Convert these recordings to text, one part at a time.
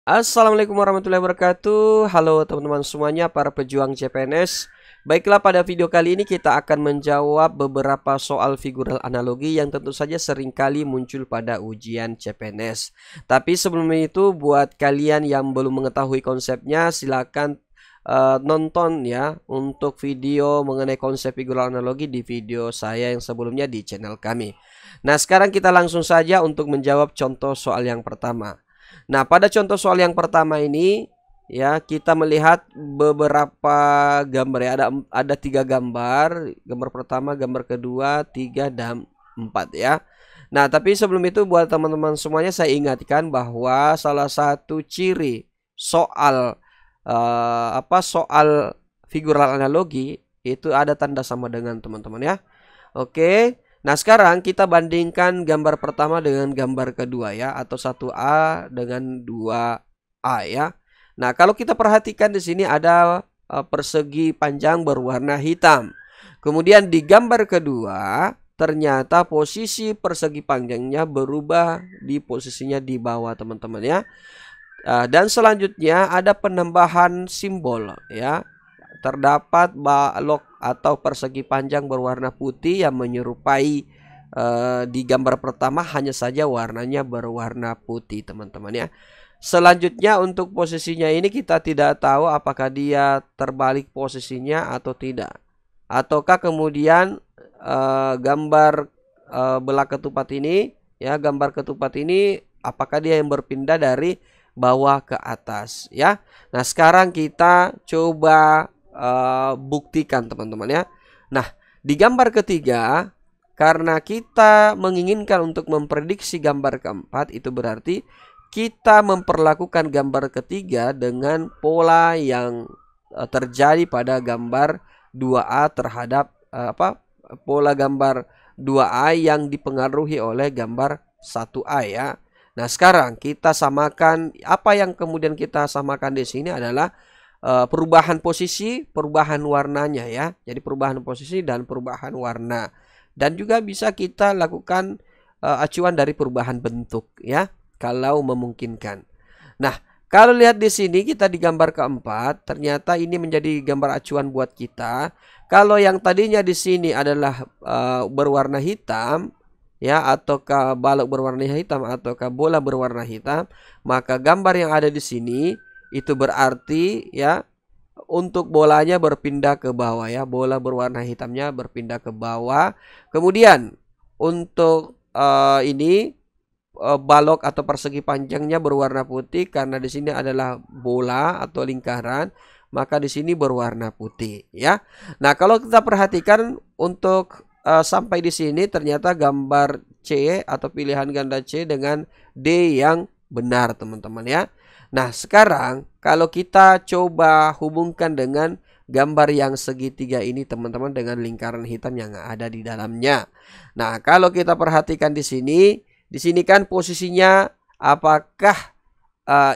Assalamualaikum warahmatullahi wabarakatuh. Halo teman-teman semuanya, para pejuang CPNS. Baiklah, pada video kali ini kita akan menjawab beberapa soal figural analogi yang tentu saja seringkali muncul pada ujian CPNS. Tapi sebelum itu, buat kalian yang belum mengetahui konsepnya, silakan nonton ya untuk video mengenai konsep figural analogi di video saya yang sebelumnya di channel kami. Nah, sekarang kita langsung saja untuk menjawab contoh soal yang pertama. Nah, pada contoh soal yang pertama ini ya kita melihat beberapa gambar ya. Ada tiga gambar. Gambar pertama, gambar kedua, tiga dan empat ya. Nah, tapi sebelum itu buat teman-teman semuanya saya ingatkan bahwa salah satu ciri soal soal figural analogi itu ada tanda sama dengan teman-teman ya. Oke. Nah, sekarang kita bandingkan gambar pertama dengan gambar kedua ya, atau 1A dengan 2A ya. Nah, kalau kita perhatikan di sini ada persegi panjang berwarna hitam. Kemudian di gambar kedua ternyata posisi persegi panjangnya berubah di posisinya di bawah teman-teman ya. Dan selanjutnya ada penambahan simbol ya. Terdapat balok atau persegi panjang berwarna putih yang menyerupai di gambar pertama, hanya saja warnanya berwarna putih teman-teman ya. Selanjutnya untuk posisinya ini kita tidak tahu apakah dia terbalik posisinya atau tidak. Ataukah kemudian gambar belah ketupat ini ya, gambar ketupat ini apakah dia yang berpindah dari bawah ke atas ya. Nah, sekarang kita coba buktikan teman-teman ya. Nah, di gambar ketiga, karena kita menginginkan untuk memprediksi gambar keempat, itu berarti kita memperlakukan gambar ketiga dengan pola yang terjadi pada gambar 2A terhadap pola gambar 2A yang dipengaruhi oleh gambar 1A ya. Nah, sekarang kita samakan, apa yang kemudian kita samakan di sini adalah perubahan posisi, perubahan warnanya ya. Jadi perubahan posisi dan perubahan warna. Dan juga bisa kita lakukan acuan dari perubahan bentuk ya, kalau memungkinkan. Nah, kalau lihat di sini kita di gambar keempat, ternyata ini menjadi gambar acuan buat kita. Kalau yang tadinya di sini adalah berwarna hitam ya, ataukah balok berwarna hitam ataukah bola berwarna hitam, maka gambar yang ada di sini itu berarti ya untuk bolanya berpindah ke bawah ya, bola berwarna hitamnya berpindah ke bawah. Kemudian untuk ini balok atau persegi panjangnya berwarna putih, karena di sini adalah bola atau lingkaran, maka di sini berwarna putih ya. Nah, kalau kita perhatikan untuk sampai di sini ternyata gambar C atau pilihan ganda C dengan D yang benar teman-teman ya. Nah, sekarang kalau kita coba hubungkan dengan gambar yang segitiga ini teman-teman, dengan lingkaran hitam yang ada di dalamnya. Nah, kalau kita perhatikan di sini kan posisinya apakah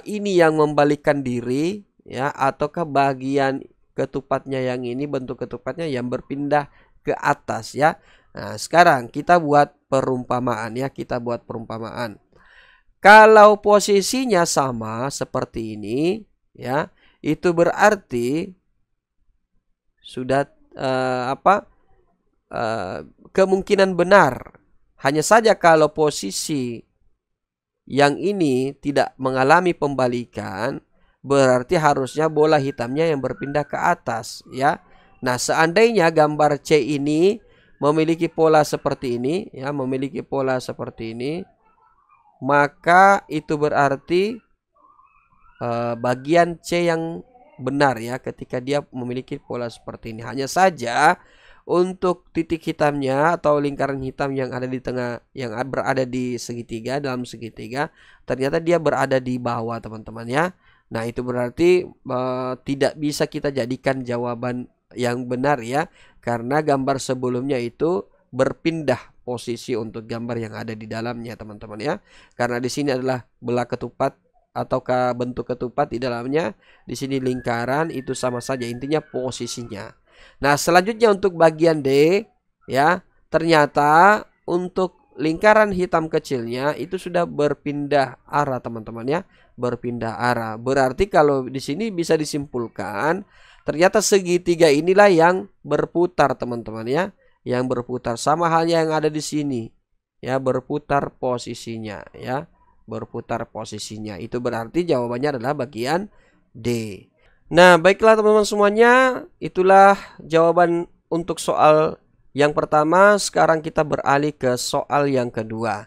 ini yang membalikkan diri ya, ataukah bagian ketupatnya yang ini, bentuk ketupatnya yang berpindah ke atas ya. Nah, sekarang kita buat perumpamaan ya, kita buat perumpamaan. Kalau posisinya sama seperti ini ya, itu berarti sudah kemungkinan benar. Hanya saja kalau posisi yang ini tidak mengalami pembalikan, berarti harusnya bola hitamnya yang berpindah ke atas ya. Nah, seandainya gambar C ini memiliki pola seperti ini ya, memiliki pola seperti ini, maka itu berarti bagian C yang benar ya, ketika dia memiliki pola seperti ini. Hanya saja untuk titik hitamnya atau lingkaran hitam yang ada di tengah, yang berada di segitiga, dalam segitiga, ternyata dia berada di bawah teman-teman ya. Nah, itu berarti tidak bisa kita jadikan jawaban yang benar ya, karena gambar sebelumnya itu berpindah posisi untuk gambar yang ada di dalamnya teman-teman ya. Karena di sini adalah belah ketupat ataukah bentuk ketupat di dalamnya, di sini lingkaran, itu sama saja intinya posisinya. Nah, selanjutnya untuk bagian D ya, ternyata untuk lingkaran hitam kecilnya itu sudah berpindah arah teman-teman ya. berpindah arah. Berarti kalau di sini bisa disimpulkan ternyata segitiga inilah yang berputar teman-teman ya, yang berputar sama halnya yang ada di sini ya, berputar posisinya ya, berputar posisinya. Itu berarti jawabannya adalah bagian D. Nah, baiklah teman-teman semuanya, itulah jawaban untuk soal yang pertama. Sekarang kita beralih ke soal yang kedua.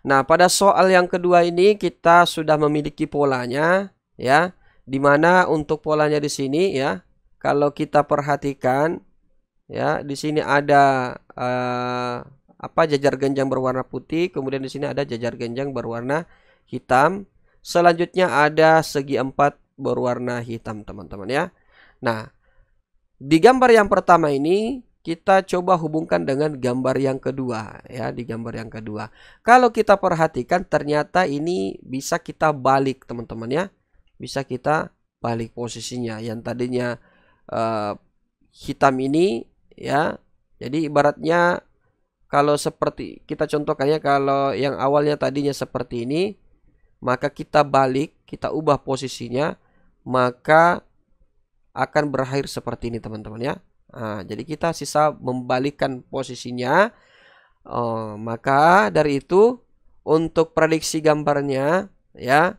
Nah, pada soal yang kedua ini kita sudah memiliki polanya ya, dimana untuk polanya di sini ya, kalau kita perhatikan ya, di sini ada jajar genjang berwarna putih, kemudian di sini ada jajar genjang berwarna hitam. Selanjutnya ada segi empat berwarna hitam teman-teman ya. Nah, di gambar yang pertama ini kita coba hubungkan dengan gambar yang kedua ya, di gambar yang kedua. Kalau kita perhatikan ternyata ini bisa kita balik teman-teman ya. Bisa kita balik posisinya. Yang tadinya hitam ini ya. Jadi ibaratnya kalau seperti kita contohkannya, kalau yang awalnya tadinya seperti ini, maka kita balik, kita ubah posisinya, maka akan berakhir seperti ini teman-teman ya. Nah, jadi kita sisa membalikkan posisinya. Maka dari itu untuk prediksi gambarnya ya,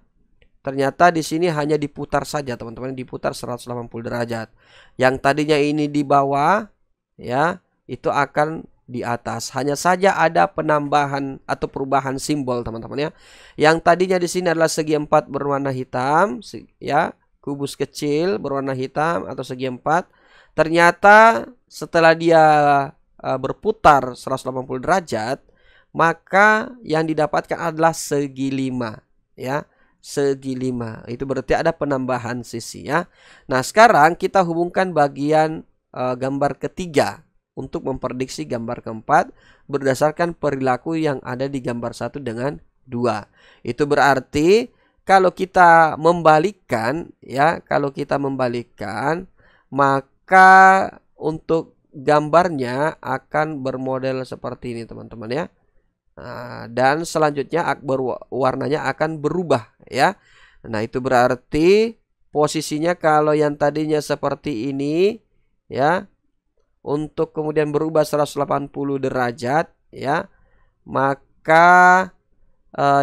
ternyata di sini hanya diputar saja teman-teman, diputar 180 derajat. Yang tadinya ini di bawah ya, itu akan di atas. Hanya saja ada penambahan atau perubahan simbol teman-teman ya. Yang tadinya di sini adalah segi empat berwarna hitam ya, kubus kecil berwarna hitam atau segi empat. Ternyata setelah dia berputar 180 derajat, maka yang didapatkan adalah segi 5 ya, segi 5. Itu berarti ada penambahan sisi ya. Nah, sekarang kita hubungkan bagian gambar ketiga untuk memprediksi gambar keempat berdasarkan perilaku yang ada di gambar 1 dengan 2. Itu berarti kalau kita membalikkan ya, kalau kita membalikkan, maka untuk gambarnya akan bermodel seperti ini teman-teman ya. Nah, dan selanjutnya warnanya akan berubah ya. Nah, itu berarti posisinya kalau yang tadinya seperti ini ya, untuk kemudian berubah 180 derajat ya, maka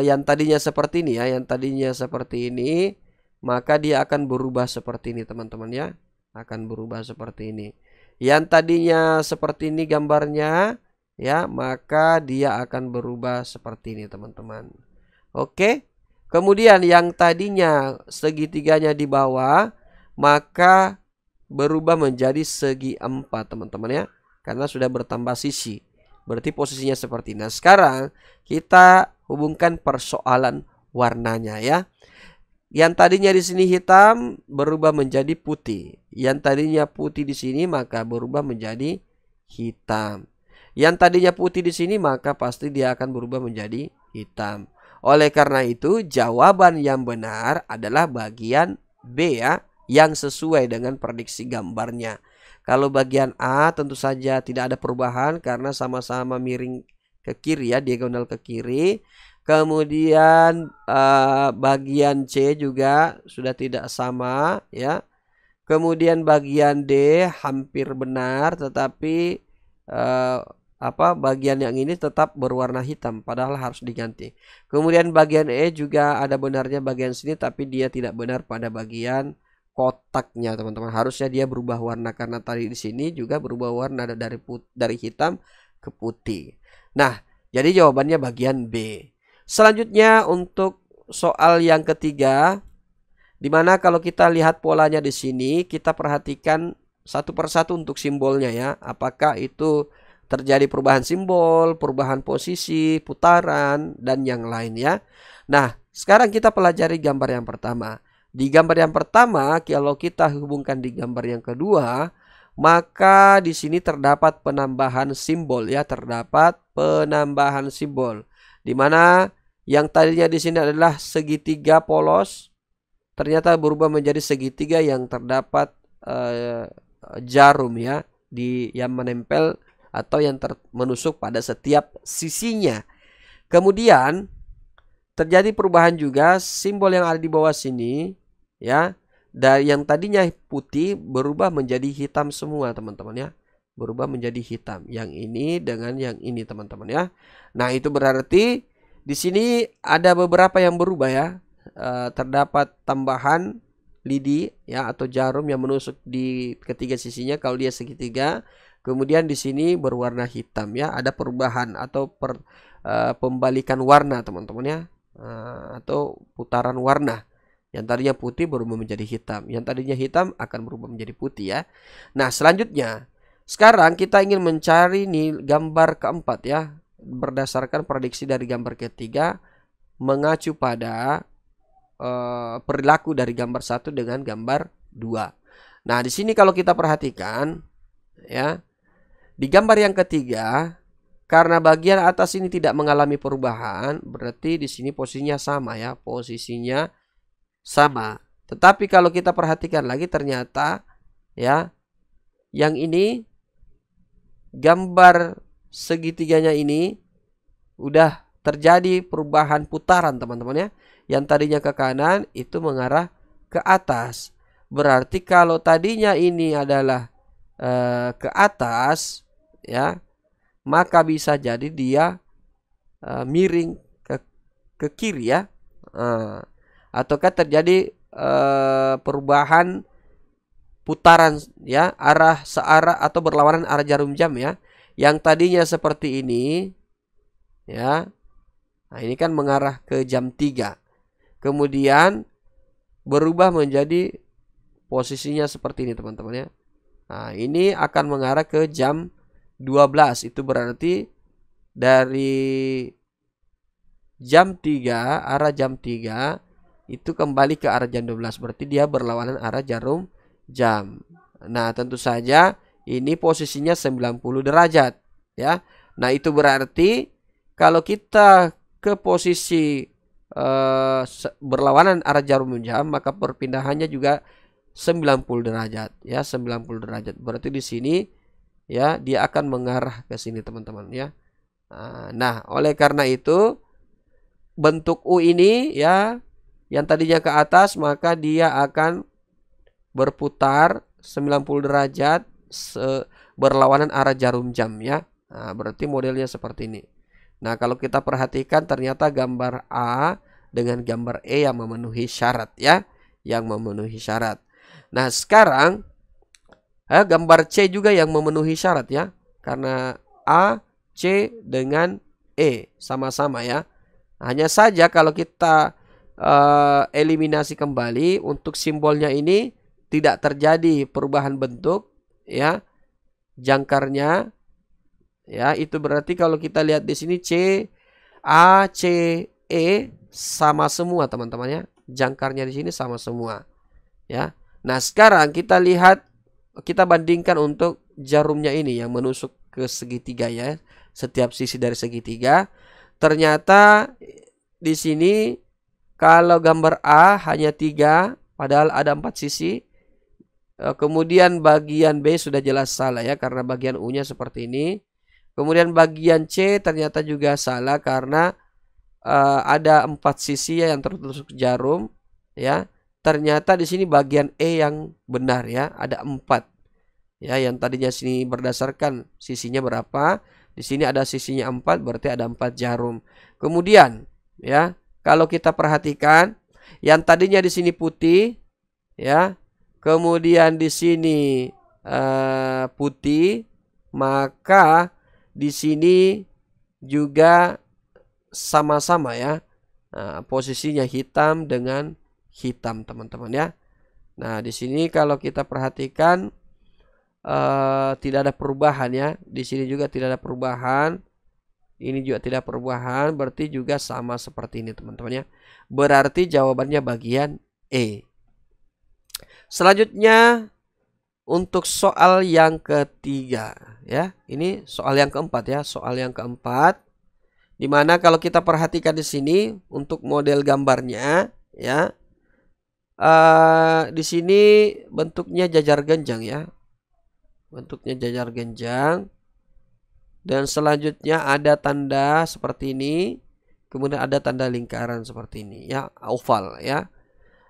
yang tadinya seperti ini ya, yang tadinya seperti ini, maka dia akan berubah seperti ini teman-teman ya, akan berubah seperti ini. Yang tadinya seperti ini gambarnya ya, maka dia akan berubah seperti ini teman-teman. Oke. Kemudian yang tadinya segitiganya di bawah, maka berubah menjadi segi 4 teman-teman ya, karena sudah bertambah sisi. Berarti posisinya seperti ini. Nah, sekarang kita hubungkan persoalan warnanya ya. Yang tadinya di sini hitam berubah menjadi putih. Yang tadinya putih di sini maka berubah menjadi hitam. Yang tadinya putih di sini maka pasti dia akan berubah menjadi hitam. Oleh karena itu jawaban yang benar adalah bagian B ya, yang sesuai dengan prediksi gambarnya. Kalau bagian A tentu saja tidak ada perubahan karena sama-sama miring ke kiri ya, diagonal ke kiri. Kemudian bagian C juga sudah tidak sama ya. Kemudian bagian D hampir benar, tetapi bagian yang ini tetap berwarna hitam padahal harus diganti. Kemudian bagian E juga ada benarnya bagian sini, tapi dia tidak benar pada bagian kotaknya teman-teman. Harusnya dia berubah warna karena tadi di sini juga berubah warna dari hitam ke putih. Nah, jadi jawabannya bagian B. Selanjutnya untuk soal yang ketiga, dimana kalau kita lihat polanya di sini, kita perhatikan satu persatu untuk simbolnya ya. Apakah itu terjadi perubahan simbol, perubahan posisi, putaran, dan yang lain ya. Nah, sekarang kita pelajari gambar yang pertama. Di gambar yang pertama, kalau kita hubungkan di gambar yang kedua, maka di sini terdapat penambahan simbol ya, terdapat penambahan simbol. Dimana yang tadinya di sini adalah segitiga polos, ternyata berubah menjadi segitiga yang terdapat jarum ya, yang menempel atau yang menusuk pada setiap sisinya. Kemudian terjadi perubahan juga simbol yang ada di bawah sini ya. Dari yang tadinya putih berubah menjadi hitam semua teman-teman ya. Berubah menjadi hitam. Yang ini dengan yang ini teman-teman ya. Nah, itu berarti di sini ada beberapa yang berubah ya. Terdapat tambahan lidi ya atau jarum yang menusuk di ketiga sisinya kalau dia segitiga. Kemudian di sini berwarna hitam ya. Ada perubahan atau pembalikan warna teman-teman ya. Atau putaran warna. Yang tadinya putih berubah menjadi hitam. Yang tadinya hitam akan berubah menjadi putih ya. Nah, selanjutnya sekarang kita ingin mencari nih gambar keempat ya. Berdasarkan prediksi dari gambar ketiga mengacu pada perilaku dari gambar satu dengan gambar 2. Nah, di sini kalau kita perhatikan ya, di gambar yang ketiga karena bagian atas ini tidak mengalami perubahan, berarti di sini posisinya sama ya, posisinya sama. Tetapi kalau kita perhatikan lagi ternyata ya, yang ini gambar segitiganya ini udah terjadi perubahan putaran teman-teman ya. Yang tadinya ke kanan itu mengarah ke atas. Berarti kalau tadinya ini adalah ke atas ya, maka bisa jadi dia miring ke kiri ya. Ataukah terjadi perubahan putaran ya, searah atau berlawanan arah jarum jam ya. Yang tadinya seperti ini ya. Nah, ini kan mengarah ke jam 3. Kemudian berubah menjadi posisinya seperti ini teman-teman ya. Nah, ini akan mengarah ke jam 12. Itu berarti dari jam 3, arah jam 3 itu kembali ke arah jam 12. Berarti dia berlawanan arah jarum jam. Nah, tentu saja ini posisinya 90 derajat ya. Nah, itu berarti kalau kita ke posisi berlawanan arah jarum jam, maka perpindahannya juga 90 derajat ya, 90 derajat. Berarti di sini ya dia akan mengarah ke sini teman-teman ya. Nah, oleh karena itu bentuk U ini ya, yang tadinya ke atas maka dia akan berputar 90 derajat berlawanan arah jarum jam ya. Nah, berarti modelnya seperti ini. Nah, kalau kita perhatikan ternyata gambar A dengan gambar E yang memenuhi syarat ya, yang memenuhi syarat. Nah, sekarang gambar C juga yang memenuhi syarat ya, karena A, C dengan E sama-sama ya. Hanya saja kalau kita eliminasi kembali untuk simbolnya ini tidak terjadi perubahan bentuk ya, jangkarnya ya. Itu berarti kalau kita lihat di sini C, A, C, E sama semua teman-teman ya. Jangkarnya di sini sama semua ya. Nah, sekarang kita lihat, kita bandingkan untuk jarumnya ini yang menusuk ke segitiga ya. Setiap sisi dari segitiga. Ternyata di sini kalau gambar A hanya 3 padahal ada 4 sisi. Kemudian bagian B sudah jelas salah ya, karena bagian U-nya seperti ini. Kemudian bagian C ternyata juga salah karena ada 4 sisi ya yang tertusuk jarum ya. Ternyata di sini bagian E yang benar ya, ada 4 ya. Yang tadinya sini berdasarkan sisinya berapa, di sini ada sisinya 4, berarti ada 4 jarum. Kemudian ya, kalau kita perhatikan yang tadinya di sini putih ya, kemudian di sini putih, maka di sini juga sama-sama ya. Nah, posisinya hitam dengan hitam teman-teman ya. Nah, di sini kalau kita perhatikan tidak ada perubahan ya. Di sini juga tidak ada perubahan. Ini juga tidak perubahan, berarti juga sama seperti ini teman-teman ya. Berarti jawabannya bagian E. Selanjutnya untuk soal yang ketiga ya. Ini soal yang keempat ya, soal yang keempat. Dimana kalau kita perhatikan di sini untuk model gambarnya ya. Di sini bentuknya jajar genjang ya. Bentuknya jajar genjang. Dan selanjutnya ada tanda seperti ini. kemudian ada tanda lingkaran seperti ini ya, oval ya.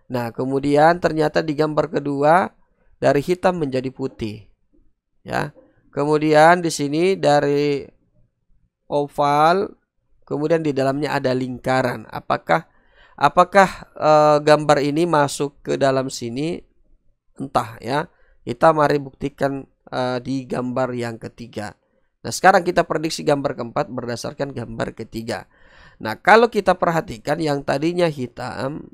Nah, kemudian ternyata di gambar kedua dari hitam menjadi putih ya. Kemudian di sini dari oval, kemudian di dalamnya ada lingkaran. Apakah gambar ini masuk ke dalam sini? Entah ya. Kita mari buktikan di gambar yang ketiga. Nah, sekarang kita prediksi gambar keempat berdasarkan gambar ketiga. Nah, kalau kita perhatikan yang tadinya hitam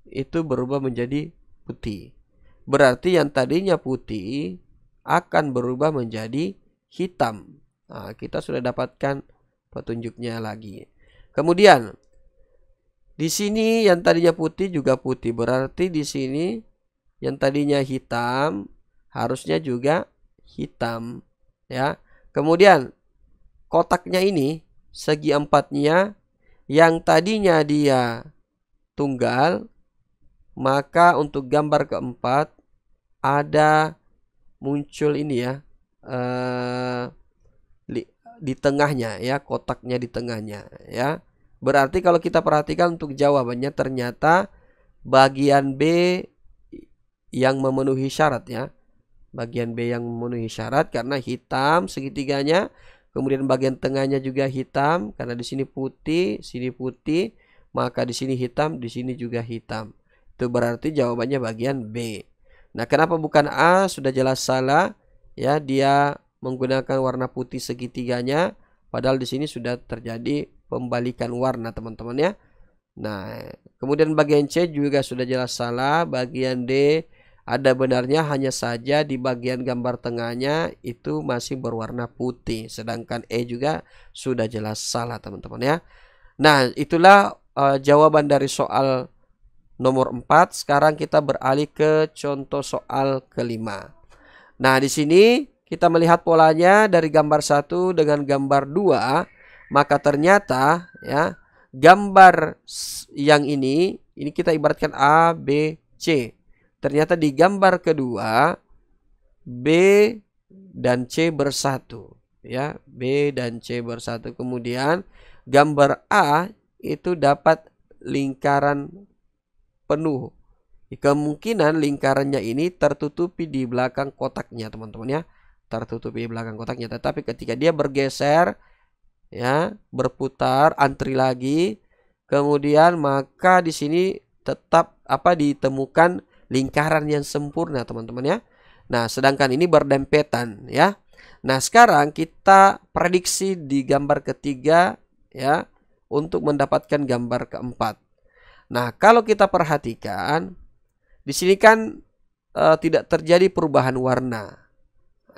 itu berubah menjadi putih. Berarti yang tadinya putih akan berubah menjadi hitam. Nah, kita sudah dapatkan petunjuknya lagi. Kemudian di sini yang tadinya putih juga putih. Berarti di sini yang tadinya hitam harusnya juga hitam ya. Kemudian kotaknya ini segi empatnya yang tadinya dia tunggal, maka untuk gambar keempat ada muncul ini ya, di tengahnya ya, kotaknya di tengahnya ya. Berarti kalau kita perhatikan untuk jawabannya ternyata bagian B yang memenuhi syarat ya. Bagian B yang memenuhi syarat karena hitam segitiganya, kemudian bagian tengahnya juga hitam karena di sini putih, maka di sini hitam, di sini juga hitam. Itu berarti jawabannya bagian B. Nah, kenapa bukan A? Sudah jelas salah ya, dia menggunakan warna putih segitiganya padahal di sini sudah terjadi pembalikan warna teman-teman ya. Nah, kemudian bagian C juga sudah jelas salah, bagian D ada benarnya, hanya saja di bagian gambar tengahnya itu masih berwarna putih, sedangkan E juga sudah jelas salah teman-teman ya. Nah, itulah jawaban dari soal nomor 4. Sekarang kita beralih ke contoh soal kelima. Nah, di sini kita melihat polanya dari gambar 1 dengan gambar 2, maka ternyata ya gambar yang ini kita ibaratkan A, B, C. Ternyata di gambar kedua B dan C bersatu ya, B dan C bersatu. Kemudian gambar A itu dapat lingkaran penuh. Kemungkinan lingkarannya ini tertutupi di belakang kotaknya teman-teman ya, tertutupi di belakang kotaknya. Tetapi ketika dia bergeser ya, berputar, antri lagi, kemudian maka di sini tetap ditemukan lingkaran yang sempurna teman-teman ya. Nah, sedangkan ini berdempetan ya. Nah, sekarang kita prediksi di gambar ketiga ya untuk mendapatkan gambar keempat. Nah, kalau kita perhatikan di sini kan tidak terjadi perubahan warna.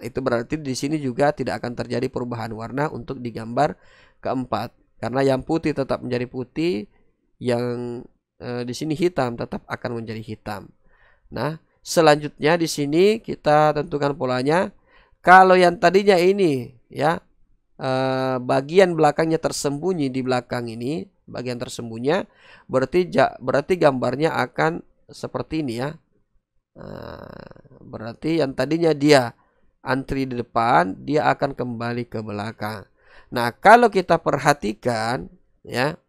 Itu berarti di sini juga tidak akan terjadi perubahan warna untuk di gambar keempat. Karena yang putih tetap menjadi putih, yang di sini hitam tetap akan menjadi hitam. Nah, selanjutnya di sini kita tentukan polanya. Kalau yang tadinya ini ya bagian belakangnya tersembunyi di belakang ini, bagian tersembunyi, berarti gambarnya akan seperti ini ya. Berarti yang tadinya dia antri di depan, dia akan kembali ke belakang. Nah, kalau kita perhatikan ya,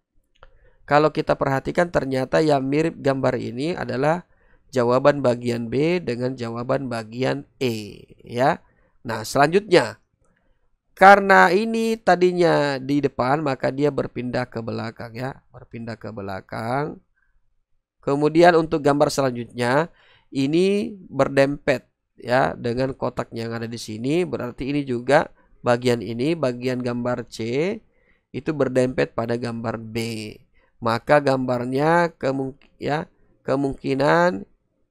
ternyata yang mirip gambar ini adalah jawaban bagian B dengan jawaban bagian E ya. Nah, selanjutnya karena ini tadinya di depan, maka dia berpindah ke belakang ya, berpindah ke belakang. Kemudian untuk gambar selanjutnya ini berdempet ya dengan kotak yang ada di sini, berarti ini juga bagian ini, bagian gambar C itu berdempet pada gambar B. Maka gambarnya kemungkinan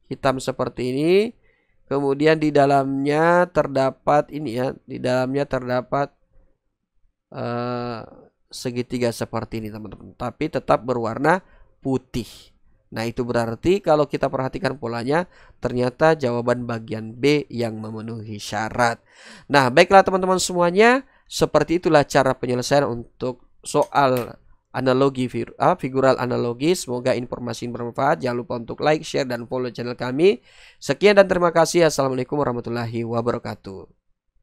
hitam seperti ini. Kemudian di dalamnya terdapat ini ya, di dalamnya terdapat segitiga seperti ini teman-teman, tapi tetap berwarna putih. Nah, itu berarti kalau kita perhatikan polanya ternyata jawaban bagian B yang memenuhi syarat. Nah, baiklah teman-teman semuanya, seperti itulah cara penyelesaian untuk soal analogi figural analogi. Semoga informasi bermanfaat. Jangan lupa untuk like, share, dan follow channel kami. Sekian dan terima kasih. Assalamualaikum warahmatullahi wabarakatuh.